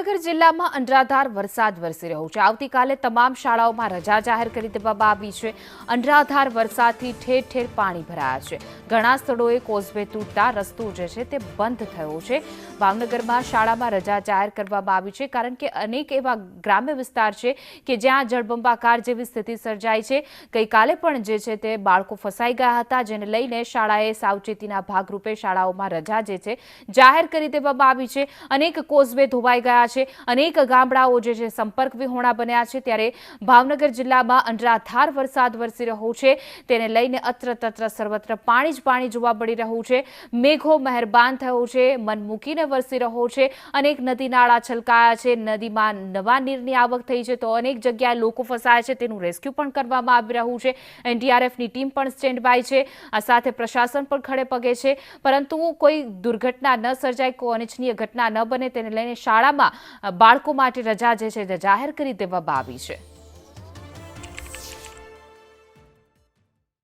ભાવનગર જિલ્લામાં અનરાધાર વરસાદ વરસી રહ્યો છે। આવતીકાલે તમામ શાળાઓમાં રજા જાહેર કરી દેવામાં આવી છે। અનરાધાર વરસાદથી ઠેર ઠેર પાણી ભરાયા છે। ઘણા સ્થળોએ કોઝવે તૂટતા રસ્તો જે છે તે બંધ થયો છે। ભાવનગરમાં શાળામાં રજા જાહેર કરવામાં આવી છે કારણ કે અનેક એવા ગ્રામ્ય વિસ્તાર છે કે જ્યાં જળબંબાકાર જેવી સ્થિતિ સર્જાઈ છે। ગઈકાલે પણ જે છે તે બાળકો ફસાઈ ગયા હતા, જેને લઈને શાળાએ સાવચેતીના ભાગરૂપે શાળાઓમાં રજા જે છે જાહેર કરી દેવામાં આવી છે। અનેક કોઝવે ધોવાઈ ગયા છે, અનેક ગામડાઓ જે છે સંપર્ક વિહોણા બન્યા છે। ત્યારે ભાવનગર જિલ્લામાં અનરાધાર વરસાદ વરસી રહ્યો છે, તેને લઈને અત્ર તત્ર સર્વત્ર પાણી જ પાણી જોવા મળી રહ્યું છે। મેઘો મહેરબાન થયો છે, મન મૂકીને વરસી રહ્યો છે। અનેક નદી નાળા છલકાયા છે, નદીમાં નવા નીરની આવક થઈ છે, તો અનેક જગ્યાએ લોકો ફસાયા છે, તેનું રેસ્ક્યુ પણ કરવામાં આવી રહ્યું છે। એનડીઆરએફની ટીમ પણ સ્ટેન્ડ બાય છે, આ સાથે પ્રશાસન પણ ખડે પગે છે, પરંતુ કોઈ દુર્ઘટના ન સર્જાય, કોઈ અનિચ્છનીય ઘટના ન બને તેને લઈને શાળામાં બાળકો માટે રજા જે છે જાહેર કરી દેવામાં આવી છે।